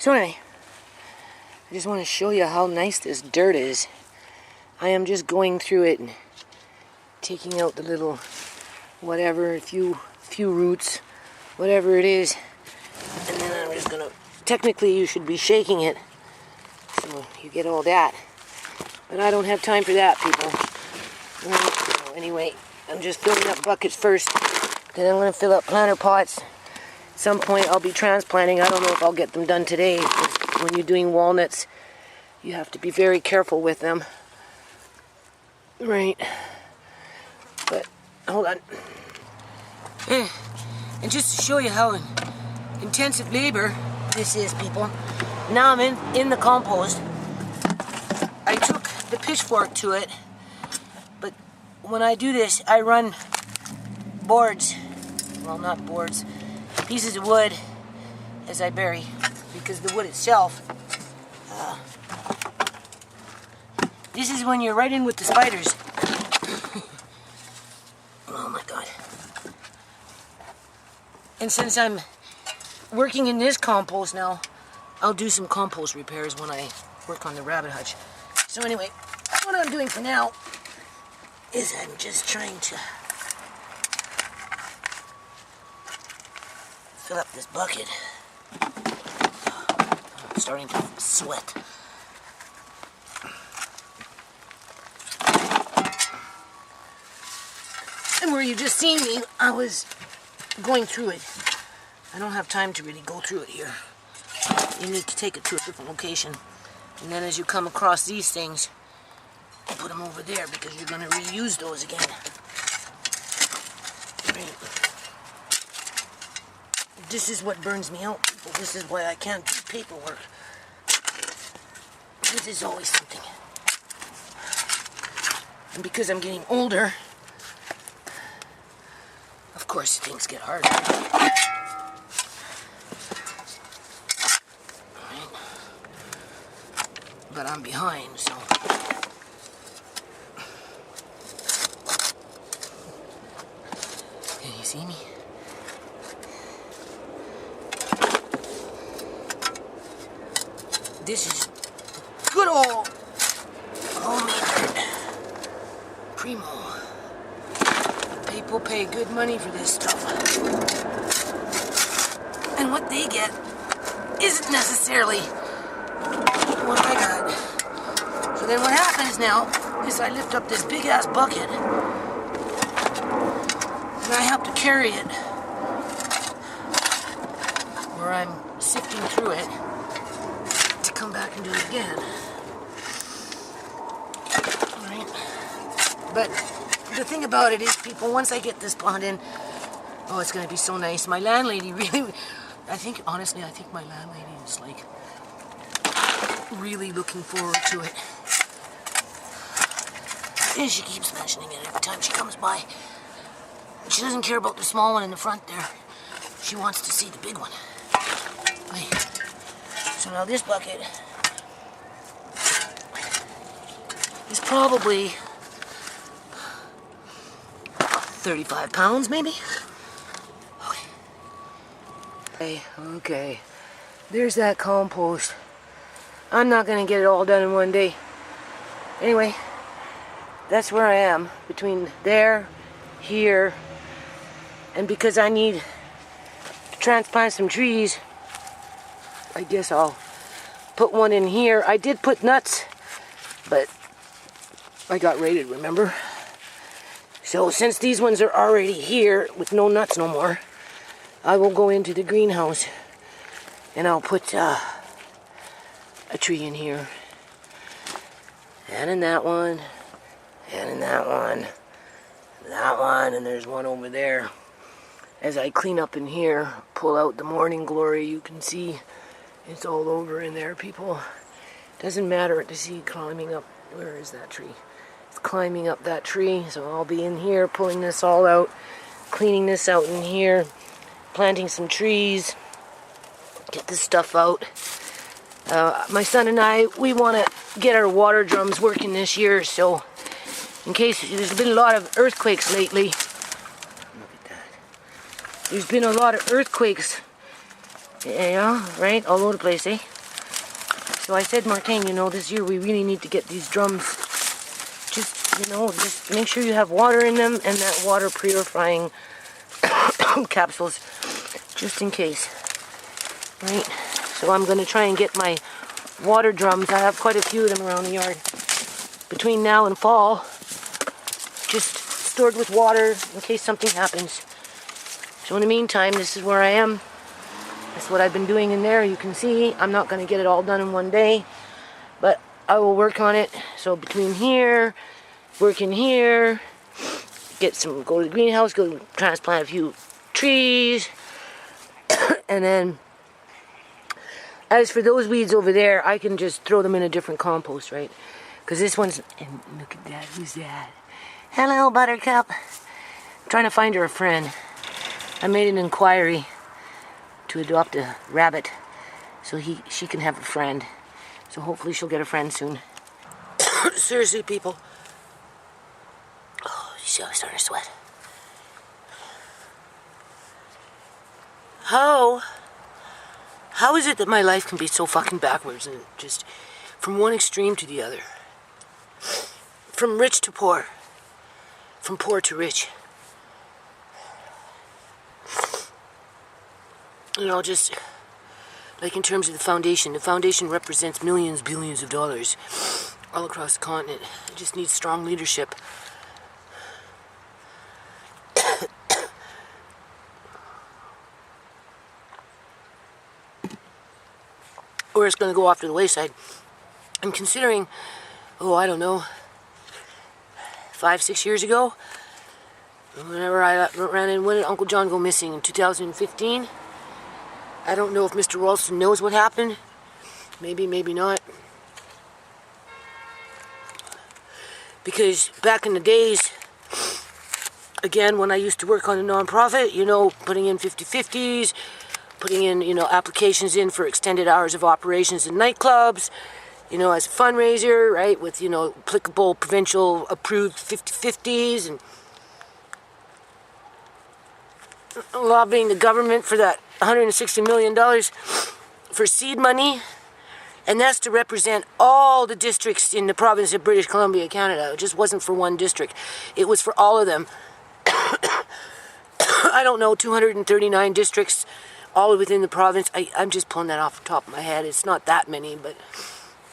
So anyway, I just want to show you how nice this dirt is. I am just going through it and taking out the little whatever, a few roots, whatever it is. And then I'm just gonna, technically you should be shaking it so you get all that. But I don't have time for that, people. So anyway, I'm just filling up buckets first. Then I'm gonna fill up planter pots. At some point I'll be transplanting. I don't know if I'll get them done today. When you're doing walnuts, you have to be very careful with them. Right. But, hold on. And just to show you how intensive labor this is, people. Now I'm in the compost. I took the pitchfork to it. But when I do this, I run boards. Well, not boards. Pieces of wood as I bury. Because the wood itself, this is when you're right in with the spiders. Oh my God. And since I'm working in this compost now, I'll do some compost repairs when I work on the rabbit hutch. So anyway, what I'm doing for now is I'm just trying to fill up this bucket. I'm starting to sweat. And where you just seen me, I was going through it. I don't have time to really go through it here. You need to take it to a different location. And then as you come across these things, you put them over there because you're going to reuse those again. Right. This is what burns me out, people. This is why I can't do paperwork. This is always something. And because I'm getting older, of course things get harder. Right. But I'm behind, so. Can you see me? This is good old homemade dirt. Primo. People pay good money for this stuff. And what they get isn't necessarily what I got. So then what happens now is I lift up this big ass bucket and I have to carry it where I'm sifting through it to come back and do it again. Alright? But the thing about it is, people, once I get this pond in, oh, it's going to be so nice. My landlady really, honestly, I think my landlady is like really looking forward to it. And she keeps mentioning it every time she comes by. She doesn't care about the small one in the front there. She wants to see the big one. Right. So now this bucket is probably 35 pounds, maybe? Okay. There's that compost. I'm not going to get it all done in one day. Anyway, that's where I am. Between there, here, and because I need to transplant some trees, I guess I'll put one in here. I did put nuts, but I got raided, remember? So since these ones are already here with no nuts no more, I will go into the greenhouse and I'll put a tree in here. And in that one. And in that one. That one. And there's one over there. As I clean up in here, pull out the morning glory, you can see it's all over in there, people. Doesn't matter to see climbing up. Where is that tree? Climbing up that tree, so I'll be in here pulling this all out, cleaning this out in here, planting some trees, get this stuff out. My son and I, we want to get our water drums working this year, so in case there's been a lot of earthquakes lately. Look at that. There's been a lot of earthquakes, yeah, right, all over the place, eh? So I said, Martin, this year we really need to get these drums. Just make sure you have water in them and that water purifying capsules, just in case. Right? So I'm going to try and get my water drums. I have quite a few of them around the yard. Between now and fall, just stored with water in case something happens. So in the meantime, this is where I am. That's what I've been doing in there. You can see I'm not going to get it all done in one day, but I will work on it. So between here, work in here, go to the greenhouse, go transplant a few trees, and then as for those weeds over there, I can just throw them in a different compost, right? Because this one's, and look at that, who's that? Hello, Buttercup. I'm trying to find her a friend. I made an inquiry to adopt a rabbit so she can have a friend. So hopefully she'll get a friend soon. Seriously, people. Oh, you see how I'm starting to sweat? How is it that my life can be so fucking backwards and just from one extreme to the other? From rich to poor. From poor to rich. Just like in terms of the foundation represents millions, billions of dollars all across the continent. It just needs strong leadership. Or it's going to go off to the wayside. I'm considering, I don't know, 5-6 years ago, whenever I ran in, when did Uncle John go missing? In 2015? I don't know if Mr. Ralston knows what happened. Maybe, maybe not. Because back in the days, again, when I used to work on a non-profit, putting in 50/50s, putting in, applications in for extended hours of operations in nightclubs, as a fundraiser, right, with, applicable provincial approved 50/50s, and lobbying the government for that $160 million for seed money, and that's to represent all the districts in the province of British Columbia, Canada. It just wasn't for one district. It was for all of them. I don't know, 239 districts, all within the province. I'm just pulling that off the top of my head. It's not that many, but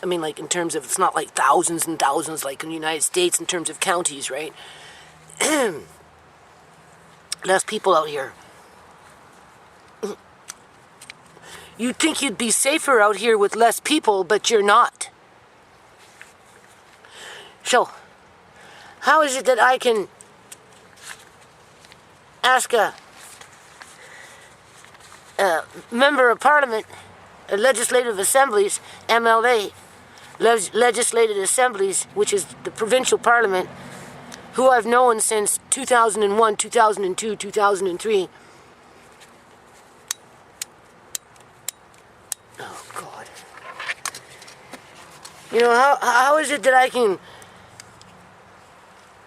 I mean, like, in terms of, it's not like thousands and thousands like in the United States in terms of counties, right? Less people out here. You'd think you'd be safer out here with less people, but you're not. So, how is it that I can ask a member of parliament, legislative assemblies, MLA, legislative assemblies, which is the provincial parliament, who I've known since 2001, 2002, 2003. Oh, God. How is it that I can...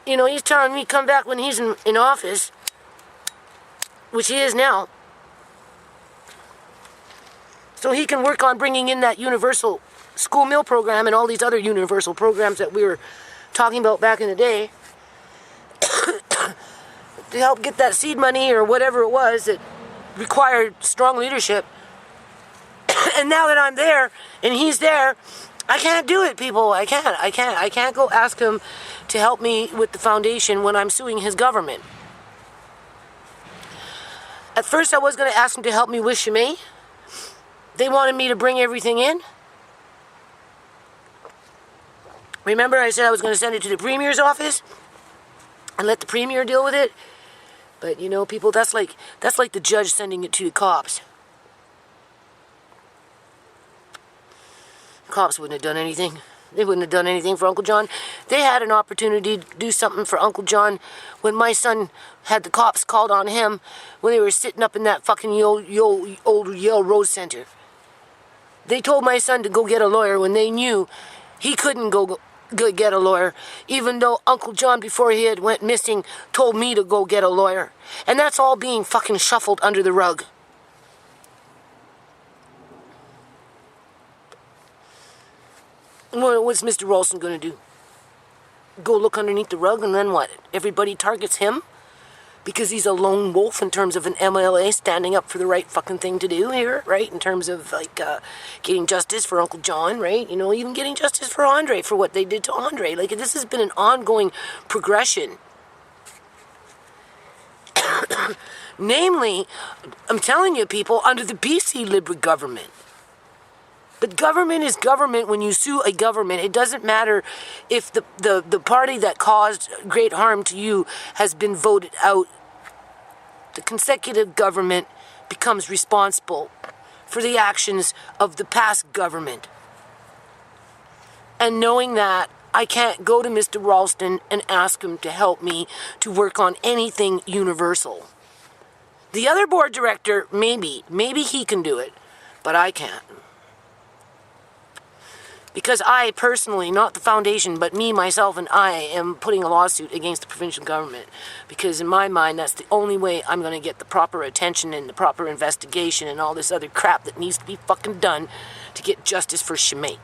he's telling me come back when he's in office, which he is now, so he can work on bringing in that universal school meal program and all these other universal programs that we were talking about back in the day to help get that seed money or whatever it was that required strong leadership. And now that I'm there and he's there, I can't do it, people. I can't go ask him to help me with the foundation when I'm suing his government. At first I was going to ask him to help me with Chimay. They wanted me to bring everything in. Remember I said I was going to send it to the Premier's office and let the Premier deal with it? But people, that's like the judge sending it to the cops. The cops wouldn't have done anything. They wouldn't have done anything for Uncle John. They had an opportunity to do something for Uncle John when my son had the cops called on him when they were sitting up in that fucking old Yale Rose Center. They told my son to go get a lawyer when they knew he couldn't go get a lawyer, even though Uncle John, before he had went missing, told me to go get a lawyer. And that's all being fucking shuffled under the rug. What's Mr. Ralston going to do? Go look underneath the rug and then what? Everybody targets him? Because he's a lone wolf in terms of an MLA standing up for the right fucking thing to do here, right? In terms of, like, getting justice for Uncle John, right? You know, even getting justice for Andre, for what they did to Andre. Like, this has been an ongoing progression. Namely, I'm telling you, people, under the BC Liberal government. But government is government when you sue a government. It doesn't matter if the party that caused great harm to you has been voted out. The consecutive government becomes responsible for the actions of the past government. And knowing that, I can't go to Mr. Ralston and ask him to help me to work on anything universal. The other board director, maybe he can do it, but I can't. Because I personally, not the foundation, but me, myself, and I am putting a lawsuit against the provincial government. Because in my mind, that's the only way I'm going to get the proper attention and the proper investigation and all this other crap that needs to be fucking done to get justice for Shemay.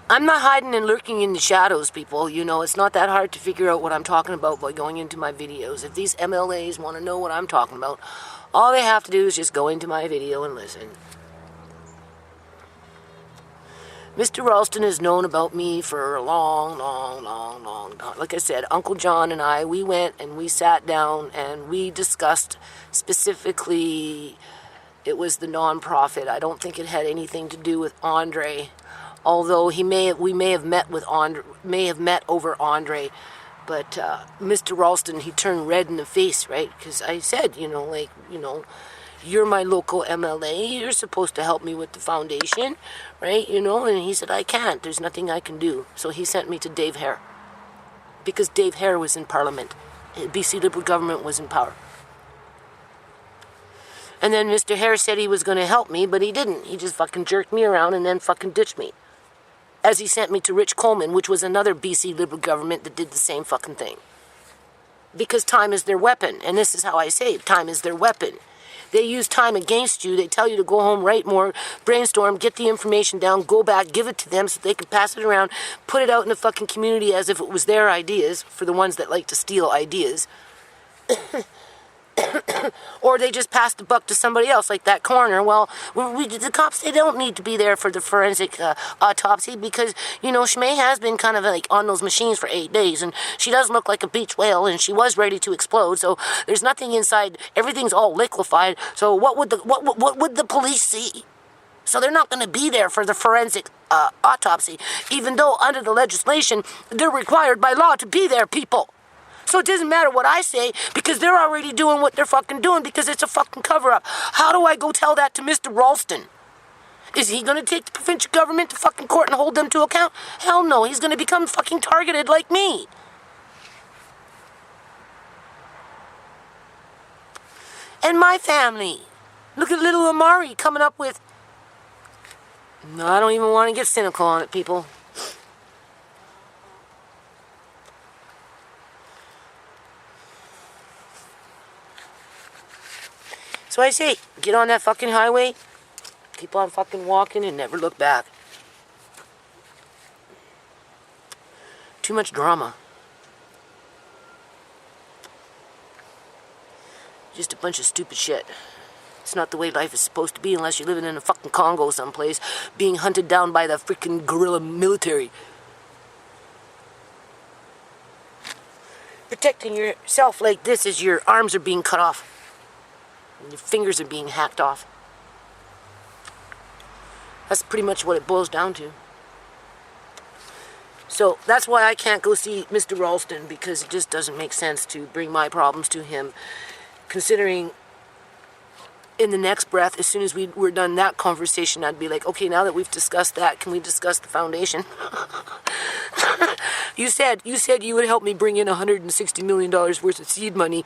I'm not hiding and lurking in the shadows, people. You know, it's not that hard to figure out what I'm talking about by going into my videos. If these MLAs want to know what I'm talking about, all they have to do is just go into my video and listen. Mr. Ralston has known about me for a long time. Like I said, Uncle John and I, we went and we sat down and we discussed specifically, it was the non-profit. I don't think it had anything to do with Andre. Although we may have met over Andre. But Mr. Ralston, he turned red in the face, right? Because I said, you're my local MLA. You're supposed to help me with the foundation, right? And he said, I can't. There's nothing I can do. So he sent me to Dave Hare. Because Dave Hare was in Parliament. BC Liberal government was in power. And then Mr. Hare said he was going to help me, but he didn't. He just fucking jerked me around and then fucking ditched me. As he sent me to Rich Coleman, which was another BC Liberal government that did the same fucking thing. Because time is their weapon. And this is how I say it. Time is their weapon. They use time against you. They tell you to go home, write more, brainstorm, get the information down, go back, give it to them so they can pass it around, put it out in the fucking community as if it was their ideas, for the ones that like to steal ideas. Or they just pass the buck to somebody else, like that coroner. Well, the cops, they don't need to be there for the forensic autopsy because, Shemay has been kind of like on those machines for 8 days, and she does look like a beach whale, and she was ready to explode, so there's nothing inside. Everything's all liquefied, so what would the police see? So they're not going to be there for the forensic autopsy, even though under the legislation, they're required by law to be there, people. So it doesn't matter what I say, because they're already doing what they're fucking doing, because it's a fucking cover-up. How do I go tell that to Mr. Ralston? Is he going to take the provincial government to fucking court and hold them to account? Hell no, he's going to become fucking targeted like me. And my family. Look at little Amari coming up with... No, I don't even want to get cynical on it, people. So I say, get on that fucking highway, keep on fucking walking and never look back. Too much drama. Just a bunch of stupid shit. It's not the way life is supposed to be unless you're living in a fucking Congo someplace, being hunted down by the freaking guerrilla military. Protecting yourself like this as your arms are being cut off. And your fingers are being hacked off. That's pretty much what it boils down to. So that's why I can't go see Mr. Ralston, because it just doesn't make sense to bring my problems to him, considering in the next breath, as soon as we're done that conversation, I'd be like, okay, now that we've discussed that, can we discuss the foundation? You said you would help me bring in $160 million worth of seed money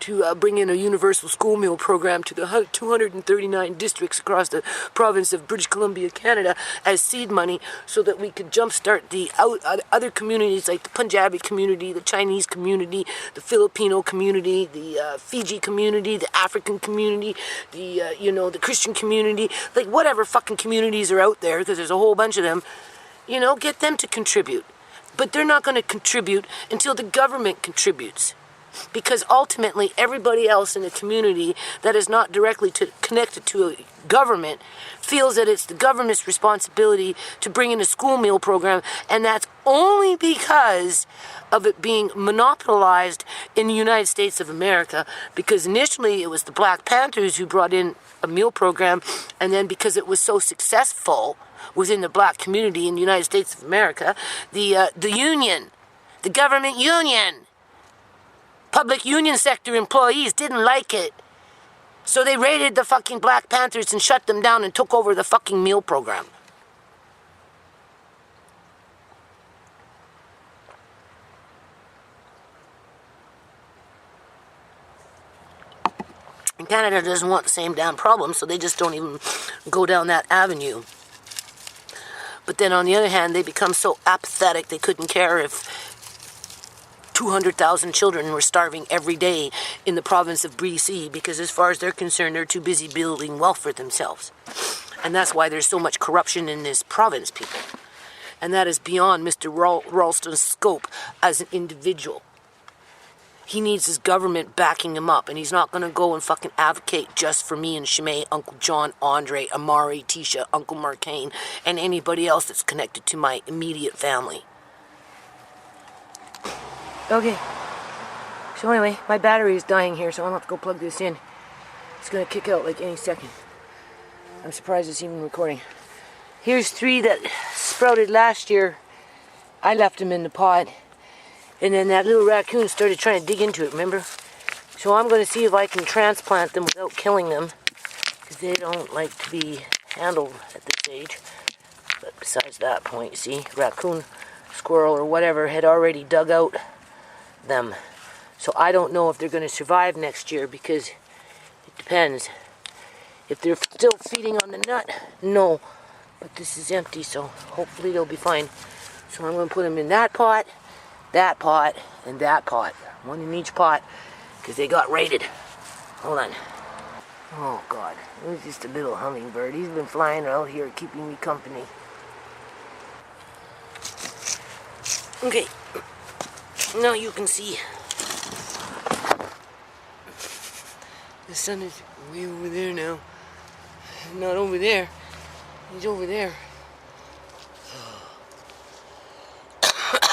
to bring in a universal school meal program to the 239 districts across the province of British Columbia, Canada, as seed money, so that we could jumpstart the other communities like the Punjabi community, the Chinese community, the Filipino community, the Fiji community, the African community, the the Christian community, like whatever fucking communities are out there, because there's a whole bunch of them. Get them to contribute. But they're not going to contribute until the government contributes. Because ultimately, everybody else in the community that is not directly connected to a government feels that it's the government's responsibility to bring in a school meal program, and that's only because of it being monopolized in the United States of America, because initially it was the Black Panthers who brought in a meal program, and then because it was so successful within the black community in the United States of America, the union, the government union, public union sector employees didn't like it. So they raided the fucking Black Panthers and shut them down and took over the fucking meal program. And Canada doesn't want the same damn problem, so they just don't even go down that avenue. But then on the other hand, they become so apathetic they couldn't care if 200,000 children were starving every day in the province of BC, because as far as they're concerned, they're too busy building wealth for themselves. And that's why there's so much corruption in this province, people. And that is beyond Mr. Ralston's scope as an individual. He needs his government backing him up, and he's not going to go and fucking advocate just for me and Shimei, Uncle John, Andre, Amari, Tisha, Uncle Marcane, and anybody else that's connected to my immediate family. Okay. So anyway, my battery is dying here, so I'm going to have to go plug this in. It's going to kick out like any second. I'm surprised it's even recording. Here's 3 that sprouted last year. I left them in the pot. And then that little raccoon started trying to dig into it, remember? So I'm going to see if I can transplant them without killing them, because they don't like to be handled at this age. But besides that point, you see, raccoon, squirrel, or whatever had already dug out them. So I don't know if they're going to survive next year, because it depends. If they're still feeding on the nut, no. But this is empty, so hopefully they'll be fine. So I'm going to put them in that pot, and that pot. One in each pot, because they got raided. Hold on. Oh God, it was just a little hummingbird. He's been flying out here keeping me company. Okay, now you can see. The sun is way over there now. Not over there. He's over there.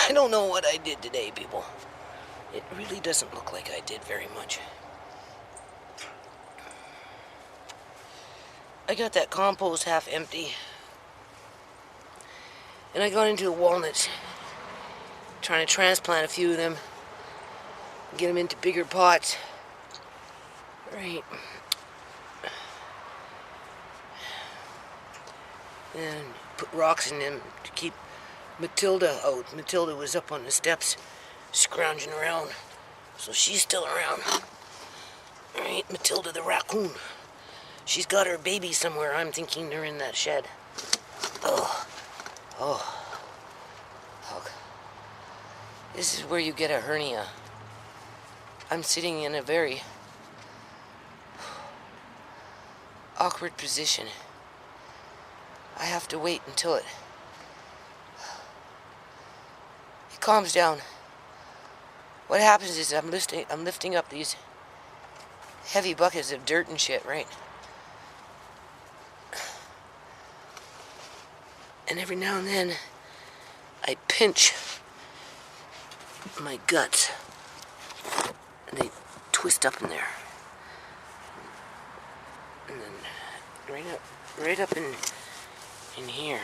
I don't know what I did today, people. It really doesn't look like I did very much. I got that compost half empty. And I got into the walnuts, trying to transplant a few of them, get them into bigger pots. Right. And put rocks in them to keep Matilda out. Matilda was up on the steps scrounging around, so she's still around. Alright, Matilda the raccoon. She's got her baby somewhere. I'm thinking they're in that shed. Oh. This is where you get a hernia. I'm sitting in a very awkward position. I have to wait until it calms down. What happens is I'm lifting up these heavy buckets of dirt and shit, right? And every now and then I pinch my guts and they twist up in there. And then right up in here.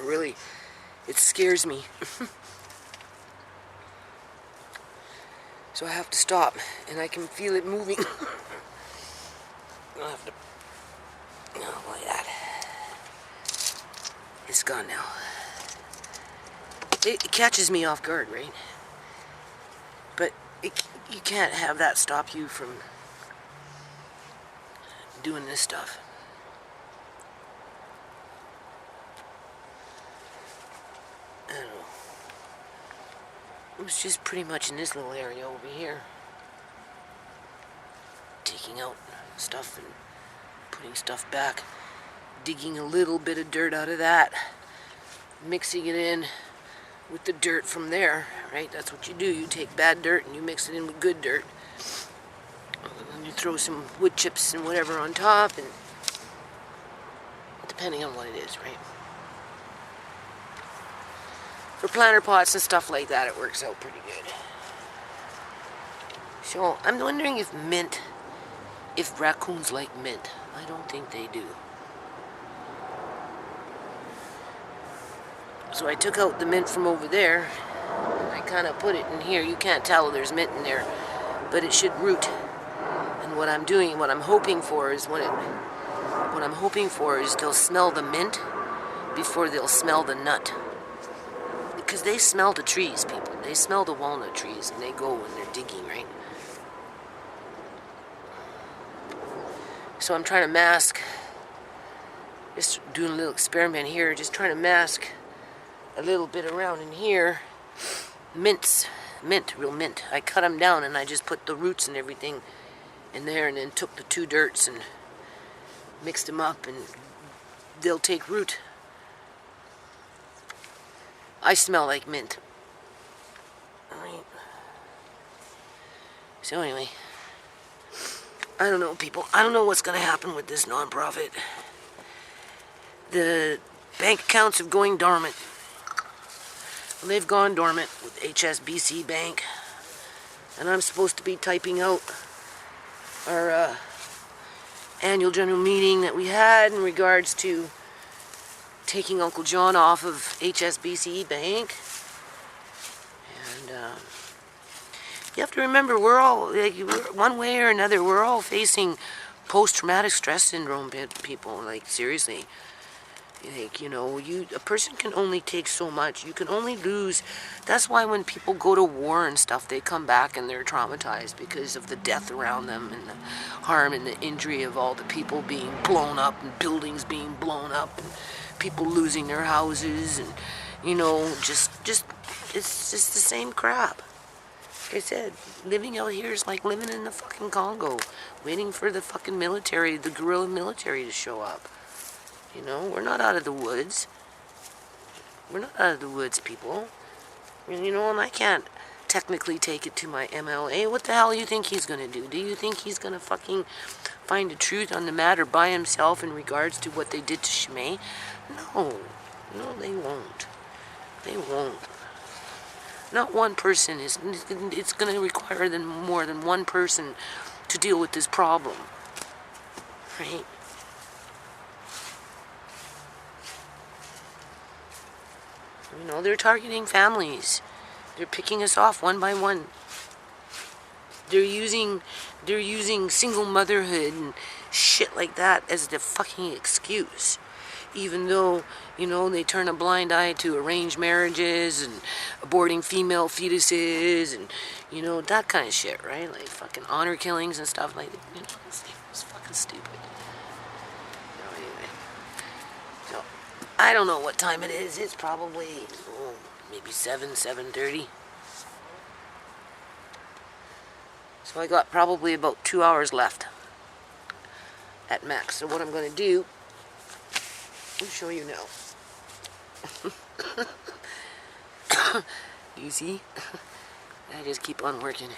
Really, it scares me. So I have to stop, and I can feel it moving. I'll have to, like that. It's gone now. It catches me off guard, right? But you can't have that stop you from doing this stuff. I don't know. It was just pretty much in this little area over here. Taking out stuff and putting stuff back. Digging a little bit of dirt out of that. Mixing it in with the dirt from there, right? That's what you do. You take bad dirt and you mix it in with good dirt. And you throw some wood chips and whatever on top, and depending on what it is, right? For planter pots and stuff like that, it works out pretty good. So, I'm wondering if raccoons like mint. I don't think they do. So I took out the mint from over there, and I kind of put it in here. You can't tell there's mint in there, but it should root. And what I'm hoping for is they'll smell the mint before they'll smell the nut. Because they smell the trees, people. They smell the walnut trees, and they go when they're digging, right? So I'm trying to mask, just doing a little experiment here, just trying to mask a little bit around in here. Mint, real mint. I cut them down and I just put the roots and everything in there, and then took the two dirts and mixed them up, and they'll take root. I smell like mint. Alright. So anyway, I don't know, people. I don't know what's going to happen with this nonprofit. The bank accounts have going dormant. Well, they've gone dormant with HSBC Bank. And I'm supposed to be typing out our annual general meeting that we had in regards to taking Uncle John off of HSBC Bank. And you have to remember, we're all, like, one way or another, we're all facing post-traumatic stress syndrome, people. Like, seriously. Like, you know, a person can only take so much. You can only lose. That's why when people go to war and stuff, they come back and they're traumatized because of the death around them and the harm and the injury of all the people being blown up and buildings being blown up and people losing their houses, and, you know, just it's just the same crap. Like I said, living out here is like living in the fucking Congo, waiting for the fucking military, the guerrilla military to show up. You know, we're not out of the woods. We're not out of the woods, people. And, you know, and I can't technically take it to my MLA. What the hell do you think he's going to do? Do you think he's going to fucking find the truth on the matter by himself in regards to what they did to Shimei? No. No, they won't. They won't. Not one person. It's going to require more than one person to deal with this problem. Right? You know, they're targeting families. They're picking us off one by one. They're using single motherhood and shit like that as the fucking excuse. Even though, you know, they turn a blind eye to arranged marriages and aborting female fetuses and, you know, that kind of shit, right? Like fucking honor killings and stuff like that. You know, it's fucking stupid. So anyway. So, I don't know what time it is. It's probably, maybe 7:30. So I got probably about 2 hours left at max. So what I'm going to do, I'll show you now. You see? I just keep on working.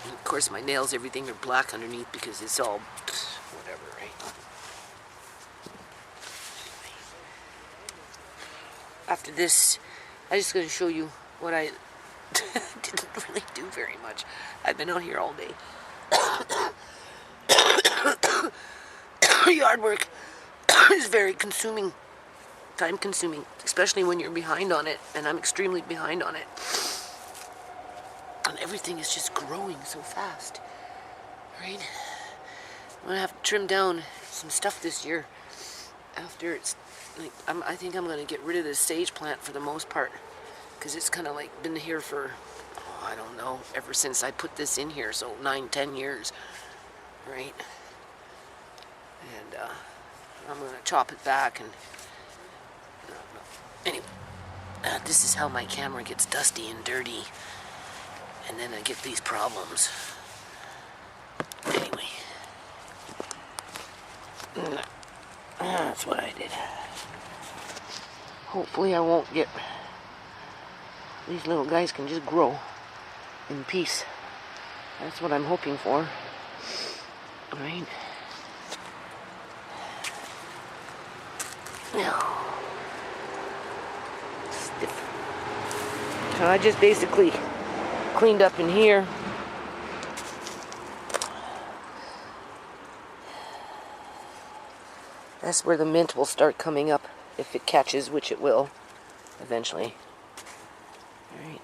And of course my nails, everything are black underneath because it's all whatever, right? After this, I'm just going to show you what I didn't really do very much. I've been out here all day. Yard work is very consuming, time consuming, especially when you're behind on it, and I'm extremely behind on it. And everything is just growing so fast, right? I'm going to have to trim down some stuff this year after it's like, I think I'm going to get rid of the sage plant for the most part, because it's kind of like been here for I don't know, ever since I put this in here, so 9-10 years, right? And I'm going to chop it back and anyway, this is how my camera gets dusty and dirty, and then I get these problems. Anyway, that's what I did. Hopefully I won't get, these little guys can just grow in peace. That's what I'm hoping for. Alright. Now, stiff. So I just basically cleaned up in here. That's where the mint will start coming up if it catches, which it will eventually. Alright.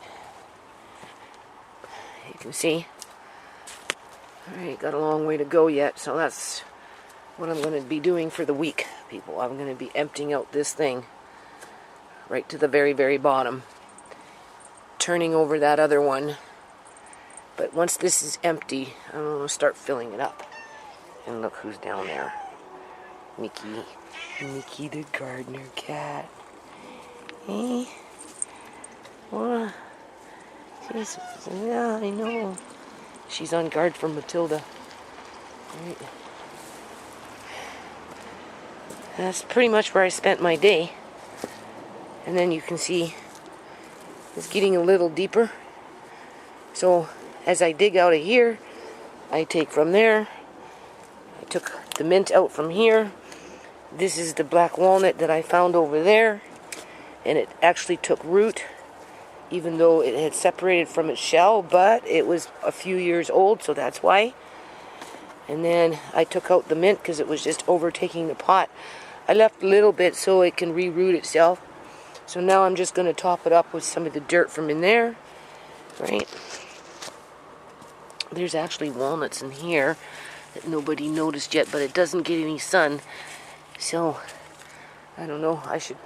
You can see. Alright, got a long way to go yet, so that's what I'm going to be doing for the week, people. I'm going to be emptying out this thing right to the very, very bottom. Turning over that other one. But once this is empty, I'm going to start filling it up. And look who's down there. Mickey. Mickey the gardener cat. Hey? What? Yeah, I know. She's on guard for Matilda. Right. That's pretty much where I spent my day. And then you can see it's getting a little deeper. So as I dig out of here, I take from there. I took the mint out from here. This is the black walnut that I found over there. And it actually took root, even though it had separated from its shell, but it was a few years old, so that's why. And then I took out the mint because it was just overtaking the pot. I left a little bit so it can re-root itself. So now I'm just going to top it up with some of the dirt from in there. Right? There's actually walnuts in here that nobody noticed yet, but it doesn't get any sun. So, I don't know, I should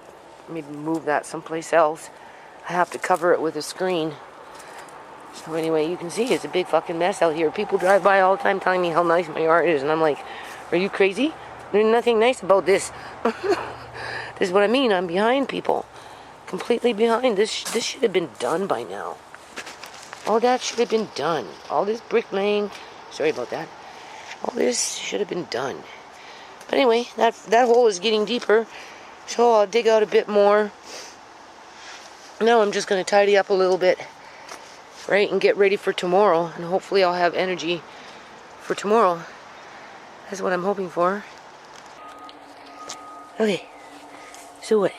maybe move that someplace else. I have to cover it with a screen. So anyway, you can see it's a big fucking mess out here. People drive by all the time telling me how nice my yard is, and I'm like, are you crazy? There's nothing nice about this. This is what I mean, I'm behind people. Completely behind. This should have been done by now. All that should have been done. All this bricklaying, sorry about that. All this should have been done. But anyway, that hole is getting deeper, so I'll dig out a bit more. Now I'm just going to tidy up a little bit, right, and get ready for tomorrow, and hopefully I'll have energy for tomorrow. That's what I'm hoping for. Okay, so what?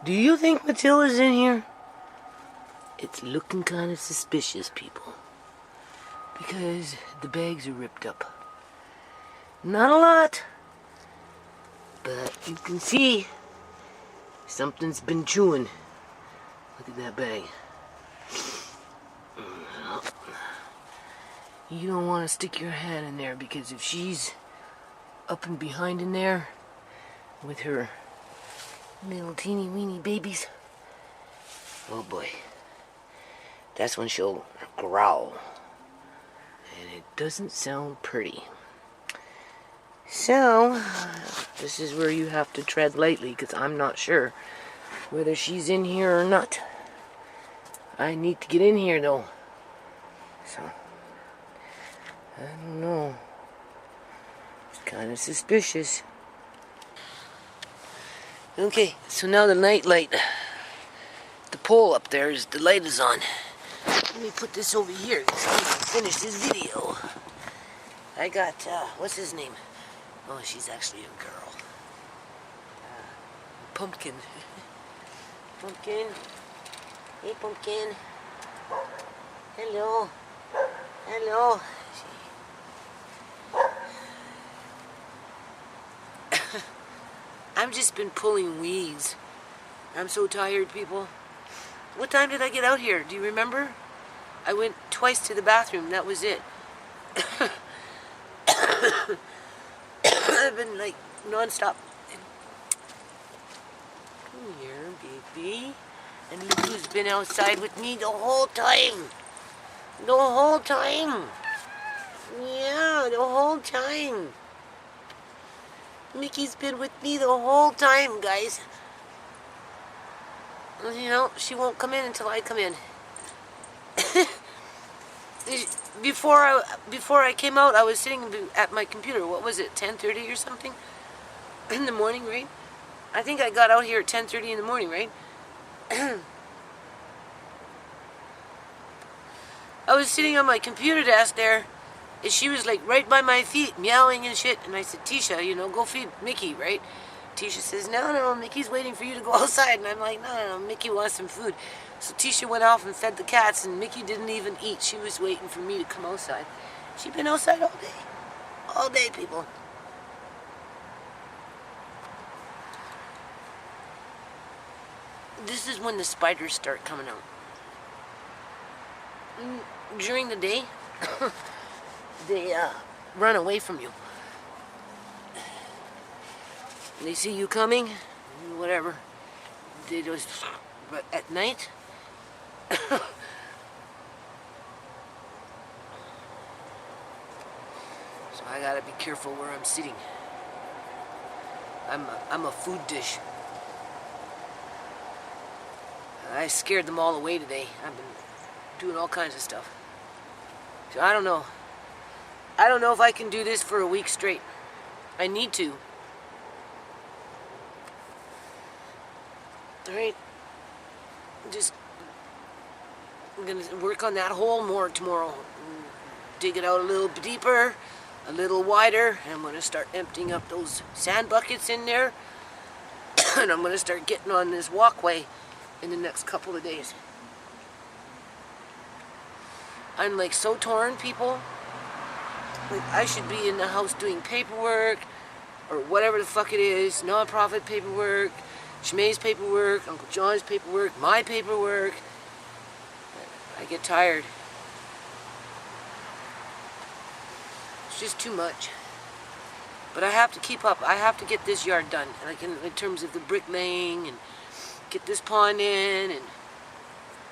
Do you think Matilda's in here? It's looking kind of suspicious, people, because the bags are ripped up. Not a lot, but you can see something's been chewing. Look at that bag. You don't want to stick your hand in there, because if she's up and behind in there with her little teeny weeny babies, oh boy, that's when she'll growl. And it doesn't sound pretty. So, this is where you have to tread lightly, because I'm not sure whether she's in here or not. I need to get in here though. So, I don't know. It's kind of suspicious. Okay, so now the night light, the pole up there, the light is on. Let me put this over here so I can finish this video. I got, what's his name? Oh, she's actually a girl. Pumpkin. Pumpkin. Hey, Pumpkin. Hello. Hello. I've just been pulling weeds. I'm so tired, people. What time did I get out here? Do you remember? I went twice to the bathroom. That was it. I've been like non-stop. Come here, baby. And look who's been outside with me the whole time. The whole time. Yeah, the whole time. Mickey's been with me the whole time, guys. You know, she won't come in until I come in. Before I came out, I was sitting at my computer. What was it, 10:30 or something? In the morning, right? I think I got out here at 10:30 in the morning, right? I was sitting on my computer desk there, and she was like right by my feet, meowing and shit. And I said, Tisha, you know, go feed Mickey, right? Tisha says, no, Mickey's waiting for you to go outside. And I'm like, no, Mickey wants some food. So Tisha went off and fed the cats, and Mickey didn't even eat. She was waiting for me to come outside. She's been outside all day. All day, people. This is when the spiders start coming out. During the day, they run away from you. They see you coming, whatever. They just, but at night, so I gotta be careful where I'm sitting. I'm a food dish. I scared them all away today. I've been doing all kinds of stuff. So I don't know. I don't know if I can do this for a week straight. I need to. Alright. I'm gonna work on that hole more tomorrow. Dig it out a little deeper, a little wider. And I'm gonna start emptying up those sand buckets in there. And I'm gonna start getting on this walkway in the next couple of days. I'm like so torn, people. Like I should be in the house doing paperwork or whatever the fuck it is, non-profit paperwork, Shmay's paperwork, Uncle John's paperwork, my paperwork. I get tired. It's just too much. But I have to keep up. I have to get this yard done, like in terms of the bricklaying, and get this pond in, and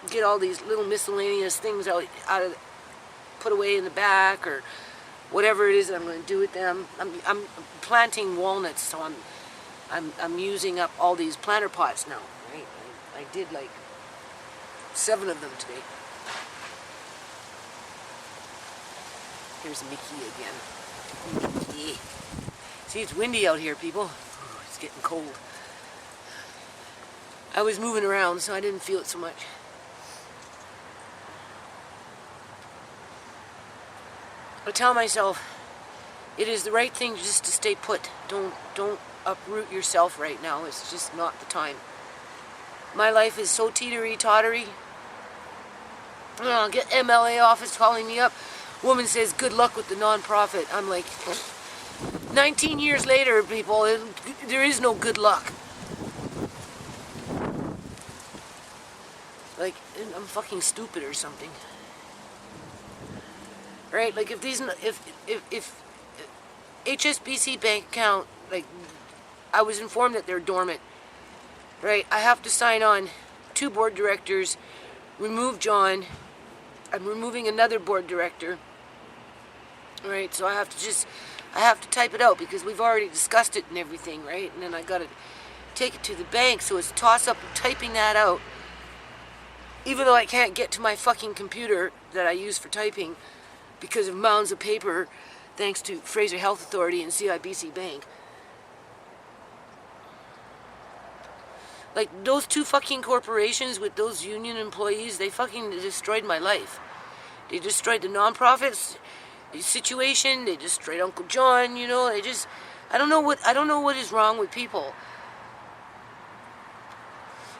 get all these little miscellaneous things out of, put away in the back, or whatever it is that I'm going to do with them. I'm planting walnuts, so I'm using up all these planter pots now. Right? I did like 7 of them today. Here's Mickey again. Mickey. See, it's windy out here, people. Ooh, it's getting cold. I was moving around, so I didn't feel it so much. I tell myself, it is the right thing just to stay put. Don't uproot yourself right now. It's just not the time. My life is so teetery-tottery. I'll get MLA office calling me up. Woman says, good luck with the non-profit. I'm like, 19 years later, people, there is no good luck. Like, I'm fucking stupid or something. Right? Like, if HSBC bank account, like, I was informed that they're dormant. Right? I have to sign on 2 board directors, remove John. I'm removing another board director. Right? So I have to type it out because we've already discussed it and everything, right? And then I gotta take it to the bank, so it's a toss-up of typing that out. Even though I can't get to my fucking computer that I use for typing because of mounds of paper, thanks to Fraser Health Authority and CIBC Bank. Like, those 2 fucking corporations with those union employees, they fucking destroyed my life. They destroyed the non-profits situation. They destroyed Uncle John, you know. I don't know what is wrong with people.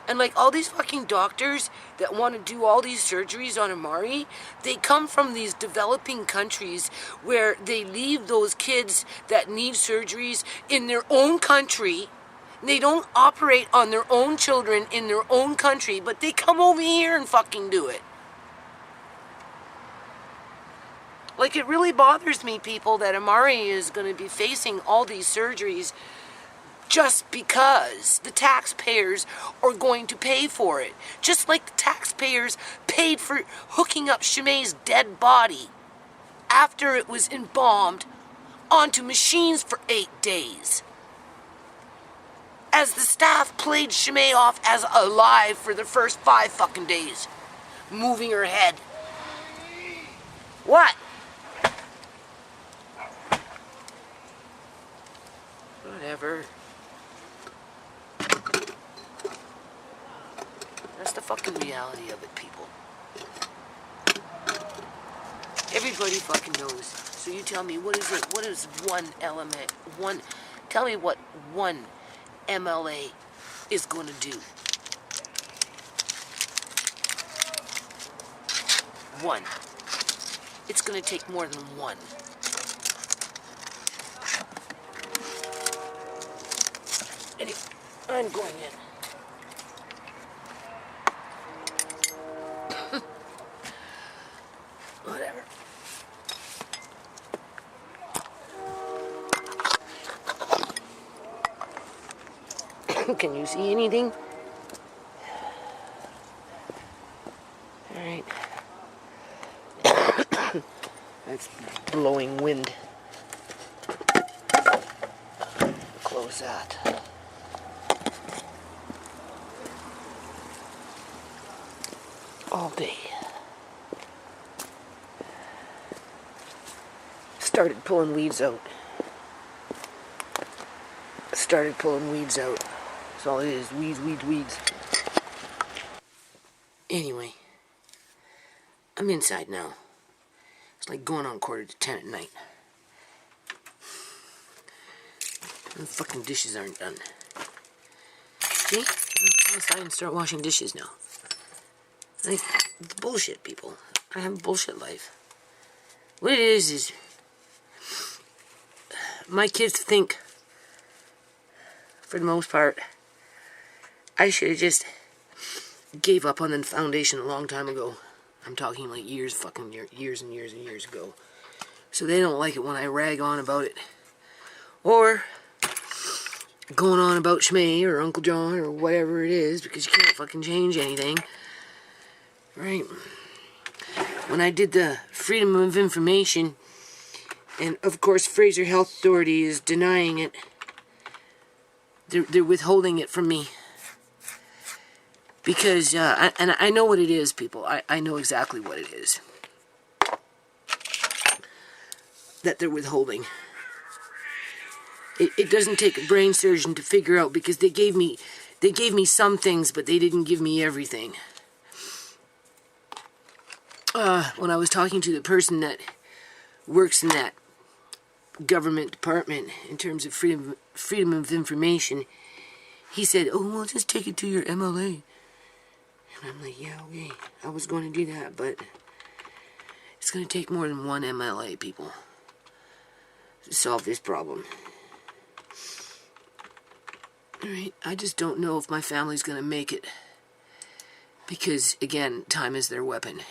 And like all these fucking doctors that want to do all these surgeries on Amari, they come from these developing countries where they leave those kids that need surgeries in their own country. They don't operate on their own children in their own country, but they come over here and fucking do it. Like, it really bothers me, people, that Amari is going to be facing all these surgeries just because the taxpayers are going to pay for it. Just like the taxpayers paid for hooking up Shimei's dead body after it was embalmed onto machines for 8 days. As the staff played Shimei off as alive for the first 5 fucking days, moving her head. What? Whatever. That's the fucking reality of it, people. Everybody fucking knows. So you tell me, what is it? What is one element? Tell me what one MLA is going to do. One. It's going to take more than one. Anyway, I'm going in. Whatever. Can you see anything? All right. That's blowing wind. Close that. All day. Started pulling weeds out. That's all it is. Weeds. Anyway. I'm inside now. It's like going on 9:45 at night. The fucking dishes aren't done. See? I'll go inside and start washing dishes now. Like, it's bullshit, people. I have a bullshit life. What it is my kids think, for the most part, I should have just gave up on the foundation a long time ago. I'm talking like years and years ago. So they don't like it when I rag on about it. Or going on about Shmei or Uncle John or whatever it is, because you can't fucking change anything. Right? When I did the Freedom of Information, and of course Fraser Health Authority is denying it. They're withholding it from me. Because, I know what it is, people. I know exactly what it is that they're withholding. It doesn't take a brain surgeon to figure out, because they gave me some things, but they didn't give me everything. When I was talking to the person that works in that government department in terms of freedom of information, he said, "Oh, well, just take it to your MLA." And I'm like, yeah, okay, I was going to do that, but it's going to take more than one MLA, people, to solve this problem. Alright, I just don't know if my family's going to make it, because, again, time is their weapon.